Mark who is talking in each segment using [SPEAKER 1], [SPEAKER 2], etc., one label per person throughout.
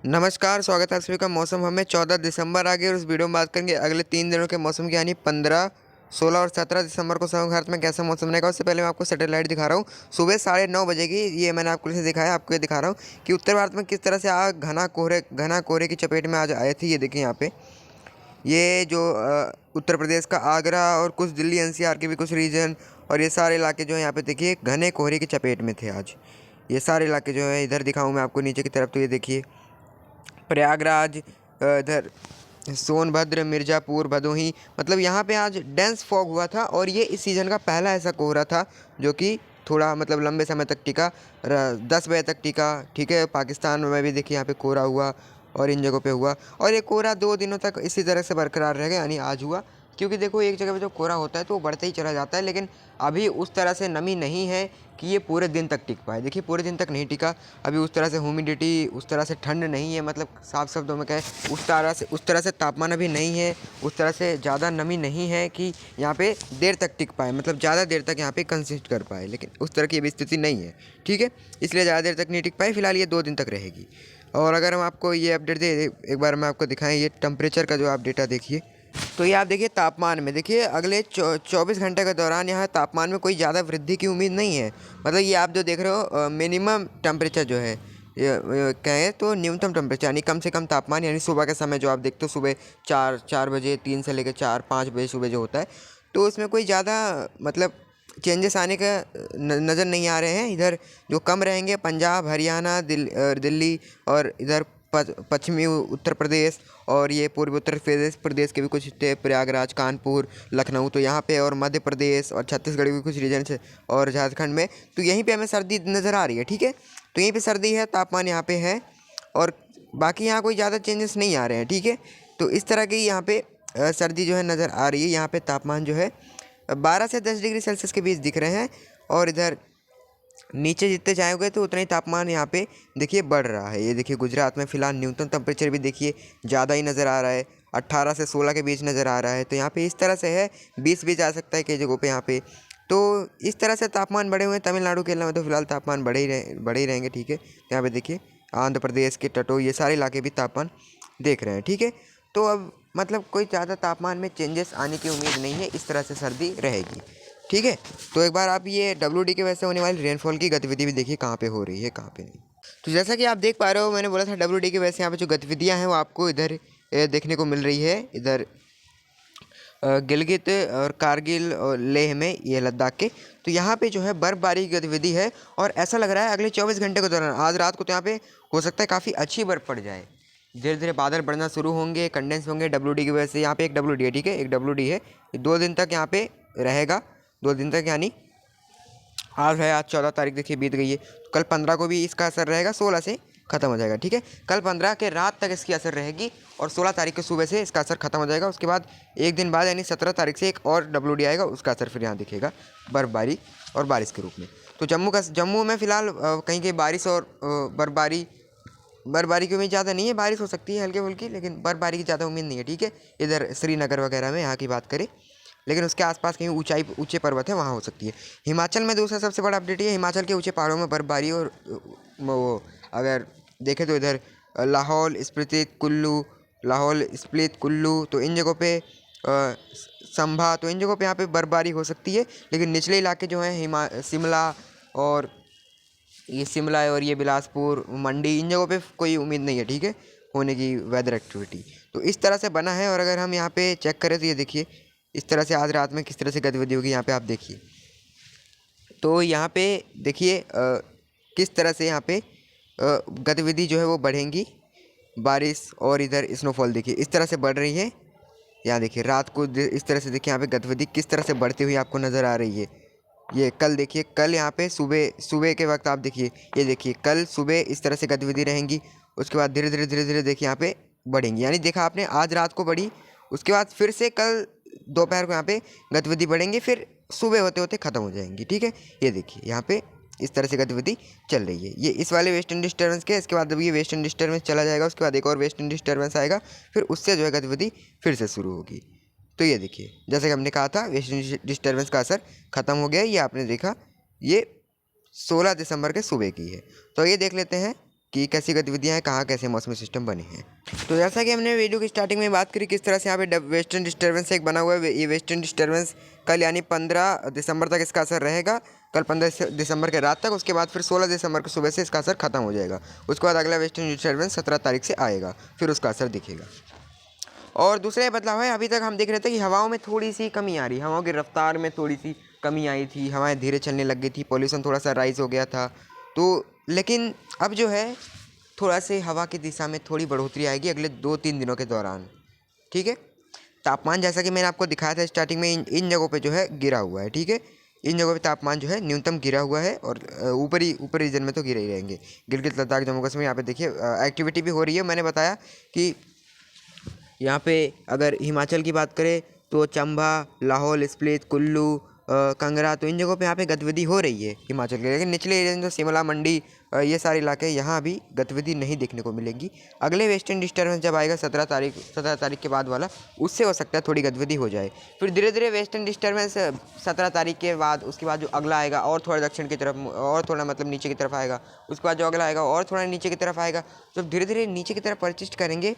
[SPEAKER 1] नमस्कार, स्वागत है आप सभी का। मौसम हमें 14 दिसंबर आ गई और इस वीडियो में बात करेंगे अगले 3 दिनों के मौसम की, यानी 15, 16 और 17 दिसंबर को समय भारत में कैसा मौसम रहेगा। उससे पहले मैं आपको सैटेलाइट दिखा रहा हूँ। सुबह 9:30 बजे की ये मैंने आपको इसे दिखाया, आपको ये दिखा रहा हूँ कि उत्तर भारत में किस तरह से आग घना कोहरे की चपेट में आज आए थे। ये देखिए यहाँ पे, ये जो उत्तर प्रदेश का आगरा और कुछ दिल्ली एनसीआर के भी कुछ रीजन और ये सारे इलाके जो है यहाँ पे देखिए घने कोहरे की चपेट में थे आज। ये सारे इलाके जो है, इधर दिखाऊँ मैं आपको नीचे की तरफ, तो ये देखिए प्रयागराज, इधर सोनभद्र, मिर्ज़ापुर, भदोही, मतलब यहाँ पे आज डेंस फॉग हुआ था और ये इस सीज़न का पहला ऐसा कोहरा था जो कि थोड़ा मतलब लंबे समय तक टिका, 10 बजे तक टिका। ठीक है, पाकिस्तान में भी देखिए यहाँ पे कोहरा हुआ और इन जगहों पे हुआ, और ये कोहरा 2 दिनों तक इसी तरह से बरकरार रहेगा, यानी आज हुआ। क्योंकि देखो, एक जगह पे जो कोहरा होता है तो वो बढ़ते ही चला जाता है, लेकिन अभी उस तरह से नमी नहीं है कि ये पूरे दिन तक टिक पाए। देखिए, पूरे दिन तक नहीं टिका। अभी उस तरह से ह्यूमिडिटी, उस तरह से ठंड नहीं है, मतलब साफ शब्दों में कहें उस तरह से तापमान अभी नहीं है, उस तरह से ज़्यादा नमी नहीं है कि यहाँ पे देर तक टिक पाए, मतलब ज़्यादा देर तक यहाँ पे कंसिस्ट कर पाए, लेकिन उस तरह की अभी स्थिति नहीं है। ठीक है, इसलिए ज़्यादा देर तक नहीं टिक पाए। फिलहाल ये 2 दिन तक रहेगी। और अगर हम आपको ये अपडेट दे, एक बार मैं आपको दिखाएं, ये टेम्परेचर का जो आप डेटा देखिए, तो ये आप देखिए तापमान में, देखिए अगले 24 घंटे के दौरान यहाँ तापमान में कोई ज़्यादा वृद्धि की उम्मीद नहीं है। मतलब ये आप जो देख रहे हो मिनिमम टेम्परेचर जो है, ये कहें तो न्यूनतम टेम्परेचर यानी कम से कम तापमान, यानी सुबह के समय जो आप देखते हो, सुबह 4 बजे, 3 से लेकर 4-5 बजे सुबह जो होता है, तो उसमें कोई ज़्यादा मतलब चेंजेस आने का नज़र नहीं आ रहे हैं। इधर जो कम रहेंगे पंजाब, हरियाणा, दिल्ली और इधर पश्चिमी उत्तर प्रदेश और ये पूर्वी उत्तर प्रदेश के भी कुछ थे, प्रयागराज, कानपुर, लखनऊ, तो यहाँ पे, और मध्य प्रदेश और छत्तीसगढ़ के भी कुछ रीजन है, और झारखंड में, तो यहीं पे हमें सर्दी नज़र आ रही है। ठीक है, तो यहीं पे सर्दी है, तापमान यहाँ पे है, और बाकी यहाँ कोई ज़्यादा चेंजेस नहीं आ रहे हैं। ठीक है, तो इस तरह की यहाँ पे सर्दी जो है नज़र आ रही है। यहाँ पे तापमान जो है 12 से 10 डिग्री सेल्सियस के बीच दिख रहे हैं, और इधर नीचे जितने जाओगे तो उतना ही तापमान यहाँ पे देखिए बढ़ रहा है। ये देखिए गुजरात में फ़िलहाल न्यूनतम टेम्परेचर भी देखिए ज़्यादा ही नज़र आ रहा है, 18 से 16 के बीच नज़र आ रहा है। तो यहाँ पे इस तरह से है, 20 भी जा सकता है कई जगहों पे यहाँ पे। तो इस तरह से तापमान बढ़े हुए हैं। तमिलनाडु केरला में तो फिलहाल तापमान बढ़े ही रहेंगे। ठीक है, यहाँ पे देखिए आंध्र प्रदेश के तटों, ये सारे इलाके भी तापमान देख रहे हैं। ठीक है, तो अब मतलब कोई ज़्यादा तापमान में चेंजेस आने की उम्मीद नहीं है, इस तरह से सर्दी रहेगी। ठीक है, तो एक बार आप ये WD की वजह से होने वाली रेनफॉल की गतिविधि भी देखिए कहाँ पे हो रही है, कहाँ पे नहीं। तो जैसा कि आप देख पा रहे हो, मैंने बोला था WD की वजह से यहाँ पे जो गतिविधियाँ हैं वो आपको इधर देखने को मिल रही है। इधर गिलगित और कारगिल और लेह में, ये लद्दाख के, तो यहाँ पे जो है बर्फ़बारी की गतिविधि है। और ऐसा लग रहा है अगले 24 घंटे के दौरान, आज रात को तो यहाँ पे हो सकता है काफ़ी अच्छी बर्फ़ पड़ जाए। धीरे धीरे बादल बढ़ना शुरू होंगे, कंडेंस होंगे WD की वजह से। यहाँ पे एक WD है, ठीक है, एक WD है, ये 2 दिन तक यहाँ पे रहेगा। 2 दिन तक, यानी आज है, आज 14 तारीख देखिए बीत गई है, तो कल 15 को भी इसका असर रहेगा, 16 से ख़त्म हो जाएगा। ठीक है, कल 15 के रात तक इसकी असर रहेगी और 16 तारीख के सुबह से इसका असर ख़त्म हो जाएगा। उसके बाद एक दिन बाद यानी 17 तारीख से एक और WD आएगा, उसका असर फिर यहाँ दिखेगा बर्फ़बारी और बारिश के रूप में। तो जम्मू में फ़िलहाल कहीं कहीं बारिश और बर्फ़बारी की उम्मीद ज़्यादा नहीं है। बारिश हो सकती है हल्की फुल्की, लेकिन बर्फ़बारी की ज़्यादा उम्मीद नहीं है। ठीक है, इधर श्रीनगर वगैरह में यहाँ की बात करें, लेकिन उसके आसपास कहीं ऊंचे पर्वत है, वहाँ हो सकती है। हिमाचल में दूसरा सबसे बड़ा अपडेट ये, हिमाचल के ऊंचे पहाड़ों में बर्फबारी, और वो अगर देखें तो इधर लाहौल स्प्लित कुल्लू, तो इन जगहों पे संभा, तो इन जगहों पे यहाँ पे बर्फबारी हो सकती है। लेकिन निचले इलाके जो हैं शिमला और ये बिलासपुर, मंडी, इन जगहों पे कोई उम्मीद नहीं है। ठीक है, होने की वेदर एक्टिविटी तो इस तरह से बना है। और अगर हम यहाँ पे चेक करें तो ये देखिए इस तरह से आज रात में किस तरह से गतिविधि होगी, यहाँ पे आप देखिए। तो यहाँ पे देखिए किस तरह से यहाँ पे गतिविधि जो है वो बढ़ेंगी, बारिश और इधर स्नोफॉल देखिए इस तरह से बढ़ रही है। यहाँ देखिए रात को इस तरह से देखिए यहाँ पे गतिविधि किस तरह से बढ़ती हुई आपको नज़र आ रही है। ये कल देखिए, कल यहाँ पे सुबह के वक्त आप देखिए, ये देखिए कल सुबह इस तरह से गतिविधि रहेंगी। उसके बाद धीरे धीरे देखिए यहाँ पे बढ़ेंगी, यानी देखा आपने आज रात को बढ़ी, उसके बाद फिर से कल दोपहर को यहाँ पे गतिविधि बढ़ेंगी, फिर सुबह होते होते ख़त्म हो जाएंगी। ठीक है, ये देखिए यहाँ पे इस तरह से गतिविधि चल रही है। ये इस वाले वेस्टर्न डिस्टर्बेंस के, इसके बाद जब ये वेस्टर्न डिस्टर्बेंस चला जाएगा, उसके बाद एक और वेस्टर्न डिस्टर्बेंस आएगा, फिर उससे जो है गतिविधि फिर से शुरू होगी। तो ये देखिए जैसे कि हमने कहा था वेस्टर्न डिस्टर्बेंस का असर ख़त्म हो गया, ये आपने देखा, ये 16 दिसंबर के सुबह की है। तो ये देख लेते हैं कि कैसी गतिविधियाँ हैं, कहाँ कैसे मौसमी सिस्टम बने हैं। तो जैसा कि हमने वीडियो की स्टार्टिंग में बात करी किस तरह से यहाँ पे वेस्टर्न डिस्टर्बेंस एक बना हुआ है। ये वेस्टर्न डिस्टर्बेंस कल यानी 15 दिसंबर तक इसका असर रहेगा। कल 15 दिसंबर के रात तक, उसके बाद फिर 16 दिसंबर को सुबह से इसका असर खत्म हो जाएगा। उसके बाद अगला वेस्टर्न डिस्टर्बेंस 17 तारीख से आएगा, फिर उसका असर दिखेगा। और दूसरा ये बदलाव है, अभी तक हम देख रहे थे कि हवाओं में थोड़ी सी कमी आ रही, हवाओं की रफ्तार में थोड़ी सी कमी आई थी, हवाएं धीरे चलने लग गई थी, पॉल्यूशन थोड़ा सा राइज हो गया था। तो लेकिन अब जो है थोड़ा से हवा की दिशा में थोड़ी बढ़ोतरी आएगी अगले 2-3 दिनों के दौरान। ठीक है, तापमान जैसा कि मैंने आपको दिखाया था स्टार्टिंग में, इन जगहों पे जो है गिरा हुआ है। ठीक है, इन जगहों पे तापमान जो है न्यूनतम गिरा हुआ है, और ऊपरी रीजन में तो गिरे ही रहेंगे। गिलगित लद्दाख जम्मू कश्मीर, यहाँ पे देखिए एक्टिविटी भी हो रही है। मैंने बताया कि यहाँ पे अगर हिमाचल की बात करें तो चंबा, लाहौल स्प्लिट, कुल्लू, कंगरा, तो इन जगहों पे यहाँ पे गतिविधि हो रही है हिमाचल के। लेकिन निचले एरिया जो शिमला, मंडी, ये सारे इलाके यहाँ अभी गतिविधि नहीं देखने को मिलेगी। अगले वेस्टर्न डिस्टर्बेंस जब आएगा 17 तारीख के बाद वाला, उससे हो सकता है थोड़ी गतिविधि हो जाए। फिर धीरे धीरे वेस्टर्न डिस्टर्बेंस 17 तारीख के बाद, उसके बाद जो अगला आएगा और थोड़ा दक्षिण की तरफ, और थोड़ा मतलब नीचे की तरफ आएगा। उसके बाद जो अगला आएगा और थोड़ा नीचे की तरफ आएगा। जब धीरे धीरे नीचे की तरफ परसिस्ट करेंगे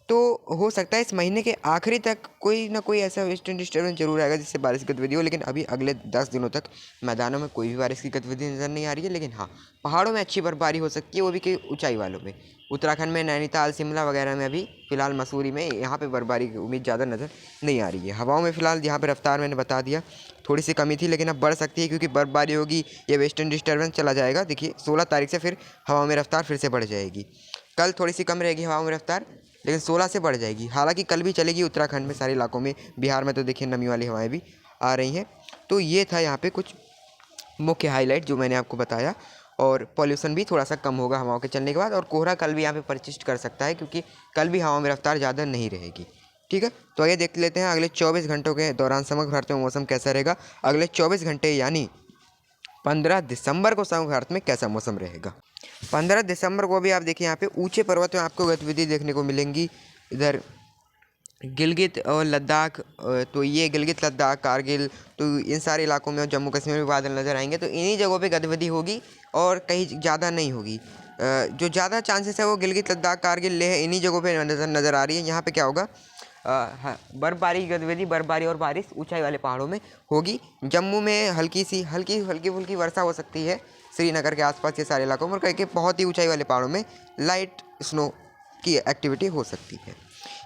[SPEAKER 1] तो हो सकता है इस महीने के आखिरी तक कोई ना कोई ऐसा वेस्टर्न डिस्टर्बेंस जरूर आएगा जिससे बारिश की गतिविधि हो। लेकिन अभी अगले 10 दिनों तक मैदानों में कोई भी बारिश की गतिविधि नज़र नहीं आ रही है। लेकिन हाँ, पहाड़ों में अच्छी बर्फबारी हो सकती है, वो भी कई ऊंचाई वालों में। उत्तराखंड में नैनीताल, शिमला वगैरह में अभी फिलहाल, मसूरी में, यहाँ पे बर्फबारी की उम्मीद ज़्यादा नज़र नहीं आ रही है। हवाओं में फिलहाल यहाँ पे रफ्तार मैंने बता दिया थोड़ी सी कमी थी, लेकिन अब बढ़ सकती है क्योंकि बर्फबारी होगी, ये वेस्टर्न डिस्टर्बेंस चला जाएगा। देखिए 16 तारीख से फिर हवाओं में रफ्तार फिर से बढ़ जाएगी। कल थोड़ी सी कम रहेगी हवाओं में रफ्तार, लेकिन 16 से बढ़ जाएगी। हालांकि कल भी चलेगी उत्तराखंड में, सारे इलाकों में, बिहार में तो देखिए नमी वाली हवाएं भी आ रही हैं। तो ये था यहाँ पे कुछ मुख्य हाईलाइट जो मैंने आपको बताया। और पॉल्यूशन भी थोड़ा सा कम होगा हवाओं के चलने के बाद, और कोहरा कल भी यहाँ पे परसिस्ट कर सकता है क्योंकि कल भी हवाओं में रफ्तार ज़्यादा नहीं रहेगी। ठीक है, तो आइए देख लेते हैं अगले 24 घंटों के दौरान समग्र भारत में मौसम कैसा रहेगा। अगले 24 घंटे यानी 15 दिसंबर को समग्र भारत में कैसा मौसम रहेगा। 15 दिसंबर को भी आप देखिए यहाँ पे ऊंचे पर्वत में आपको गतिविधि देखने को मिलेंगी। इधर गिलगित और लद्दाख, तो ये गिलगित लद्दाख, कारगिल, तो इन सारे इलाकों में, और जम्मू कश्मीर में बादल नज़र आएंगे। तो इन्हीं जगहों पे गतिविधि होगी और कहीं ज़्यादा नहीं होगी। जो ज़्यादा चांसेस है वो गिलगित लद्दाख, कारगिल, लेह, इन्हीं जगहों पे नज़र आ रही है। यहाँ पे क्या होगा, हाँ, बर्फबारी की गतिविधि, बर्फबारी और बारिश ऊंचाई वाले पहाड़ों में होगी। जम्मू में हल्की फुल्की वर्षा हो सकती है, श्रीनगर के आसपास, ये सारे इलाकों में, और कहीं बहुत ही ऊंचाई वाले पहाड़ों में लाइट स्नो की एक्टिविटी हो सकती है।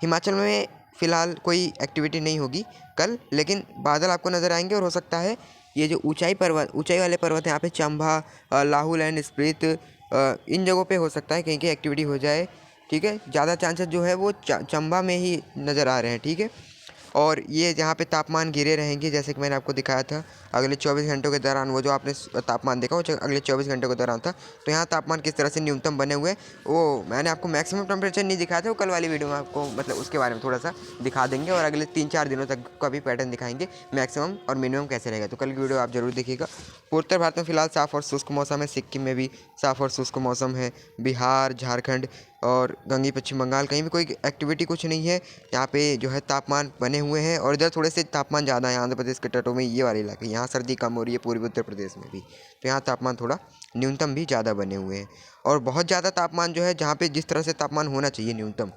[SPEAKER 1] हिमाचल में फ़िलहाल कोई एक्टिविटी नहीं होगी कल, लेकिन बादल आपको नज़र आएंगे, और हो सकता है ये जो ऊंचाई वाले पर्वत हैं यहाँ पे, चंबा, लाहौल एंड स्प्लिट, इन जगहों पे हो सकता है कहीं की एक्टिविटी हो जाए। ठीक है, ज़्यादा चांसेस जो है वो चंबा में ही नज़र आ रहे हैं। ठीक है, और ये जहाँ पे तापमान गिरे रहेंगे, जैसे कि मैंने आपको दिखाया था अगले 24 घंटों के दौरान, वो जो आपने तापमान देखा वो अगले 24 घंटों के दौरान था। तो यहाँ तापमान किस तरह से न्यूनतम बने हुए, वो मैंने आपको मैक्सिमम टेम्परेचर नहीं दिखाया था, वो कल वाली वीडियो में आपको मतलब उसके बारे में थोड़ा सा दिखा देंगे, और अगले 3-4 दिनों तक का भी पैटर्न दिखाएंगे, मैक्सिमम और मिनिमम कैसे रहेगा। तो कल की वीडियो आप जरूर देखिएगा। पूर्वोत्तर भारत में फिलहाल साफ़ और शुष्क मौसम है, सिक्किम में भी साफ़ और शुष्क मौसम है, बिहार, झारखंड और गंगी पश्चिम बंगाल, कहीं भी कोई एक्टिविटी कुछ नहीं है। यहाँ पे जो है तापमान बने हुए हैं, और इधर थोड़े से तापमान ज़्यादा है, आंध्र प्रदेश के तटों में, ये वाले इलाके, यहाँ सर्दी कम हो रही है, पूर्वी उत्तर प्रदेश में भी, तो यहाँ तापमान थोड़ा न्यूनतम भी ज़्यादा बने हुए हैं। और बहुत ज़्यादा तापमान जो है, जहाँ पे जिस तरह से तापमान होना चाहिए न्यूनतम,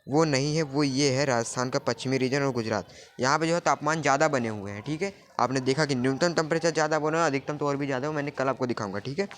[SPEAKER 1] वो नहीं है, वो ये है राजस्थान का पश्चिमी रीजन और गुजरात। यहाँ पे जो है तापमान ज़्यादा बने हुए हैं। ठीक है, आपने देखा कि न्यूनतम टेम्परेचर ज़्यादा बना है, अधिकतम तो और भी ज़्यादा हो, मैंने कल आपको दिखाऊंगा। ठीक है,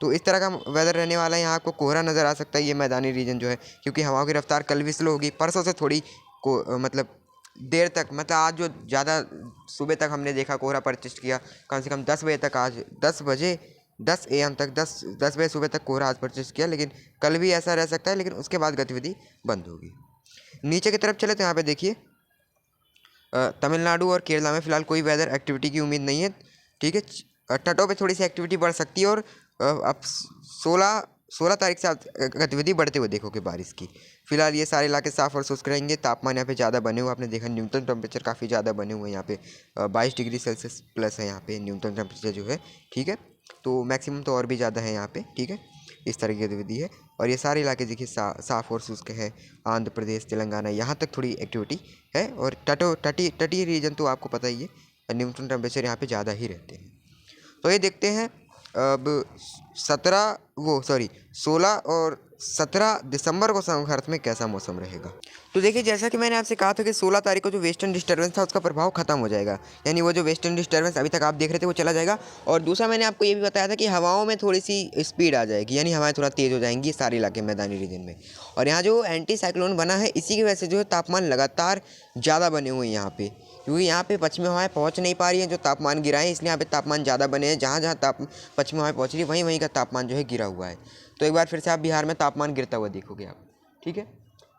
[SPEAKER 1] तो इस तरह का वेदर रहने वाला है। यहाँ आपको कोहरा नज़र आ सकता है, ये मैदानी रीजन जो है, क्योंकि हवाओं की रफ्तार कल भी स्लो होगी, परसों से थोड़ी मतलब देर तक, मतलब आज जो ज़्यादा सुबह तक हमने देखा कोहरा परसिस्ट किया, कम से कम 10 बजे तक, आज 10 AM तक, 10 बजे सुबह तक कोहरा आज परसिस्ट किया। लेकिन कल भी ऐसा रह सकता है, लेकिन उसके बाद गतिविधि बंद होगी। नीचे की तरफ चले तो यहाँ पे देखिए तमिलनाडु और केरला में फ़िलहाल कोई वेदर एक्टिविटी की उम्मीद नहीं है। ठीक है, तटों पे थोड़ी सी एक्टिविटी बढ़ सकती है, और अब 16 तारीख से आप गतिविधि बढ़ते हुए देखोगे बारिश की। फिलहाल ये सारे इलाके साफ़ और शुष्क रहेंगे। तापमान यहाँ पे ज़्यादा बने हुए, आपने देखा न्यूनतम टेम्परेचर काफ़ी ज़्यादा बने हुए हैं यहाँ पे, 22 डिग्री सेल्सियस प्लस है यहाँ पे न्यूनतम टेम्परेचर जो है। ठीक है, तो मैक्सिमम तो और भी ज़्यादा है यहाँ पे। ठीक है, इस तरह की गतिविधि है, और ये सारे इलाके देखिए साफ़ और शुष्क है। आंध्र प्रदेश, तेलंगाना, यहाँ तक थोड़ी एक्टिविटी है, और तटीय रीजन तो आपको पता ही है, न्यूनतम टेम्परेचर यहाँ पे ज़्यादा ही रहते हैं। तो ये देखते हैं अब 16 और 17 दिसंबर को समग्र भारत में कैसा मौसम रहेगा। तो देखिए, जैसा कि मैंने आपसे कहा था कि 16 तारीख को जो वेस्टर्न डिस्टर्बेंस था उसका प्रभाव खत्म हो जाएगा, यानी वो जो वेस्टर्न डिस्टर्बेंस अभी तक आप देख रहे थे वो चला जाएगा। और दूसरा मैंने आपको ये भी बताया था कि हवाओं में थोड़ी सी स्पीड आ जाएगी, यानी हवाएं थोड़ा तेज़ हो जाएंगी सारे इलाके मैदानी रीजन में। और यहाँ जो एंटी साइक्लोन बना है इसी की वजह से जो है तापमान लगातार ज़्यादा बने हुए हैं यहाँ पे, क्योंकि यहाँ पे पश्चिमी हवाएं पहुँच नहीं पा रही हैं जो तापमान गिरा है, इसलिए यहाँ पे तापमान ज़्यादा बने हैं। जहाँ जहाँ पश्चिमी हवाएं पहुँच रही है वहीं वहीं का तापमान जो है गिरा हुआ है। तो एक बार फिर से आप बिहार में तापमान गिरता हुआ देखोगे आप, ठीक है।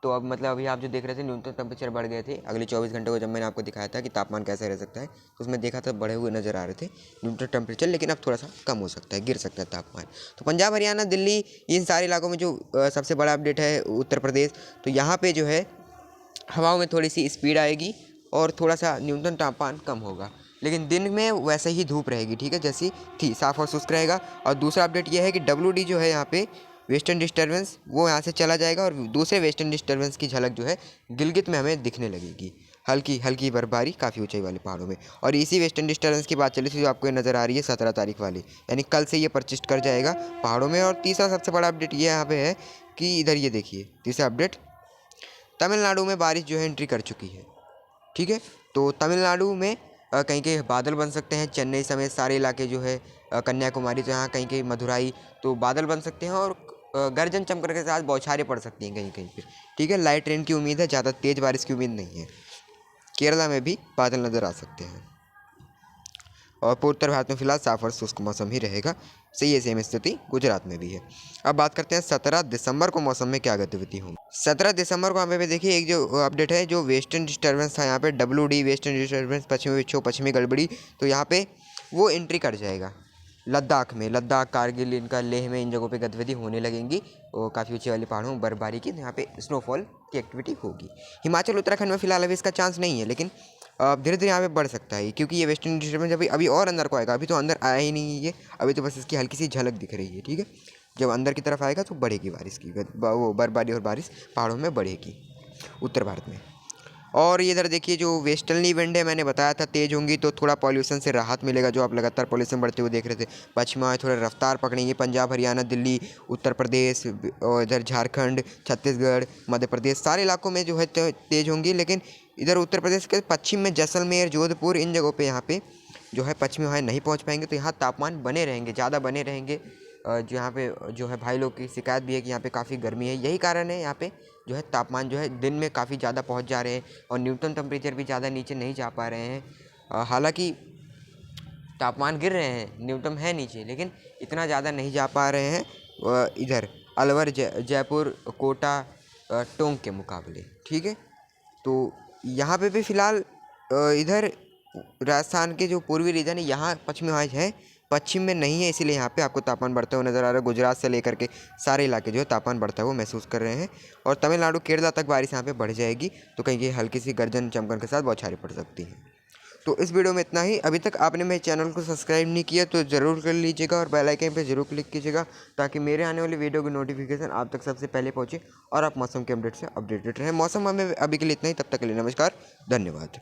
[SPEAKER 1] तो अब मतलब अभी आप जो देख रहे थे न्यूनतम टेम्परेचर बढ़ गए थे अगले 24 घंटे को, जब मैंने आपको दिखाया था कि तापमान कैसा रह सकता है तो उसमें देखा था बढ़े हुए नज़र आ रहे थे न्यूनतम टेम्परेचर, लेकिन अब थोड़ा सा कम हो सकता है, गिर सकता है तापमान। तो पंजाब, हरियाणा, दिल्ली, इन सारे इलाकों में जो सबसे बड़ा अपडेट है उत्तर प्रदेश, तो यहाँ पे जो है हवाओं में थोड़ी सी स्पीड आएगी और थोड़ा सा न्यूनतम तापमान कम होगा, लेकिन दिन में वैसे ही धूप रहेगी, ठीक है, जैसी थी, साफ और शुष्क रहेगा। और दूसरा अपडेट यह है कि WD जो है यहाँ पे वेस्टर्न डिस्टर्बेंस वो यहाँ से चला जाएगा और दूसरे वेस्टर्न डिस्टर्बेंस की झलक जो है गिलगित में हमें दिखने लगेगी, हल्की हल्की बर्फबारी काफ़ी ऊंचाई वाले पहाड़ों में। और इसी वेस्टर्न डिस्टर्बेंस की बात चली थी जो आपको ये नज़र आ रही है 17 तारीख वाली, यानी कल से ये परसिस्ट कर जाएगा पहाड़ों में। और तीसरा सबसे बड़ा अपडेट ये यहाँ पे है कि इधर ये देखिए, तीसरा अपडेट, तमिलनाडु में बारिश जो है एंट्री कर चुकी है, ठीक है। तो तमिलनाडु में कहीं कहीं बादल बन सकते हैं, चेन्नई समेत सारे इलाके जो है, कन्याकुमारी, तो यहाँ कहीं कहीं मदुराई, तो बादल बन सकते हैं और गर्जन चमक के साथ बौछारें पड़ सकती हैं कहीं कहीं पर, ठीक है। लाइट रेन की उम्मीद है, ज़्यादा तेज़ बारिश की उम्मीद नहीं है। केरला में भी बादल नज़र आ सकते हैं। और पूर्वोत्तर भारत में फिलहाल साफ और शुष्क मौसम ही रहेगा। सही है, सेम स्थिति गुजरात में भी है। अब बात करते हैं 17 दिसंबर को मौसम में क्या गतिविधि होगी। 17 दिसंबर को यहाँ पे देखिए एक जो अपडेट है, जो वेस्टर्न डिस्टर्बेंस था यहाँ पे WD वेस्टर्न डिस्टर्बेंस, पश्चिमी विक्षोभ, पश्चिमी गड़बड़ी, तो यहाँ पे वो एंट्री कर जाएगा लद्दाख में, लद्दाख, कारगिल, इनका लेह में, इन जगहों पे गतिविधि होने लगेंगी और काफ़ी ऊंचे वाले पहाड़ों में बर्फबारी की, यहाँ पे स्नोफॉल की एक्टिविटी होगी। हिमाचल, उत्तराखंड में फिलहाल अभी इसका चांस नहीं है, लेकिन धीरे धीरे यहाँ पे बढ़ सकता है, क्योंकि ये वेस्टर्न डिस्टर्बेंस अभी अभी और अंदर को आएगा, अभी तो अंदर आया ही नहीं है ये, अभी तो बस इसकी हल्की सी झलक दिख रही है, ठीक है। जब अंदर की तरफ आएगा तो बढ़ेगी बारिश की, वो बर्फबारी और बारिश पहाड़ों में बढ़ेगी उत्तर भारत में। और इधर देखिए जो वेस्टर्ली विंड है, मैंने बताया था तेज़ होंगी तो थोड़ा पॉल्यूशन से राहत मिलेगा, जो आप लगातार पॉल्यूशन बढ़ते हुए देख रहे थे। पश्चिम में थोड़ा रफ्तार पकड़ेंगे, पंजाब, हरियाणा, दिल्ली, उत्तर प्रदेश और इधर झारखंड, छत्तीसगढ़, मध्य प्रदेश, सारे इलाकों में जो है तेज़ होंगी। लेकिन इधर उत्तर प्रदेश के पश्चिम में जैसलमेर, जोधपुर, इन जगहों पे यहाँ पे जो है पश्चिमी हवाएं नहीं पहुँच पाएंगे, तो यहाँ तापमान बने रहेंगे, ज़्यादा बने रहेंगे। जो यहाँ पे जो है भाई लोग की शिकायत भी है कि यहाँ पे काफ़ी गर्मी है, यही कारण है यहाँ पे जो है तापमान जो है दिन में काफ़ी ज़्यादा पहुँच जा रहे हैं और न्यूनतम टेम्परेचर भी ज़्यादा नीचे नहीं जा पा रहे हैं। हालांकि तापमान गिर रहे हैं, न्यूनतम है नीचे, लेकिन इतना ज़्यादा नहीं जा पा रहे हैं इधर अलवर, जयपुर, कोटा, टोंक के मुकाबले, ठीक है। तो यहाँ पे भी फ़िलहाल इधर राजस्थान के जो पूर्वी रीजन है यहाँ पश्चिमी हवाएं है, पश्चिम में नहीं है, इसीलिए यहाँ पे आपको तापमान बढ़ता हुआ नज़र आ रहा है। गुजरात से लेकर के सारे इलाके जो है तापमान बढ़ता हुआ महसूस कर रहे हैं। और तमिलनाडु, केरला तक बारिश यहाँ पे बढ़ जाएगी, तो कहीं कहीं हल्की सी गर्जन चमकन के साथ बौछारें पड़ सकती हैं। तो इस वीडियो में इतना ही। अभी तक आपने मेरे चैनल को सब्सक्राइब नहीं किया तो ज़रूर कर लीजिएगा और बेल आइकन पे ज़रूर क्लिक कीजिएगा, ताकि मेरे आने वाली वीडियो की नोटिफिकेशन आप तक सबसे पहले पहुँचे और आप मौसम के अपडेट से अपडेटेड रहें। मौसम हमें अभी के लिए इतना ही, तब तक के लिए नमस्कार, धन्यवाद।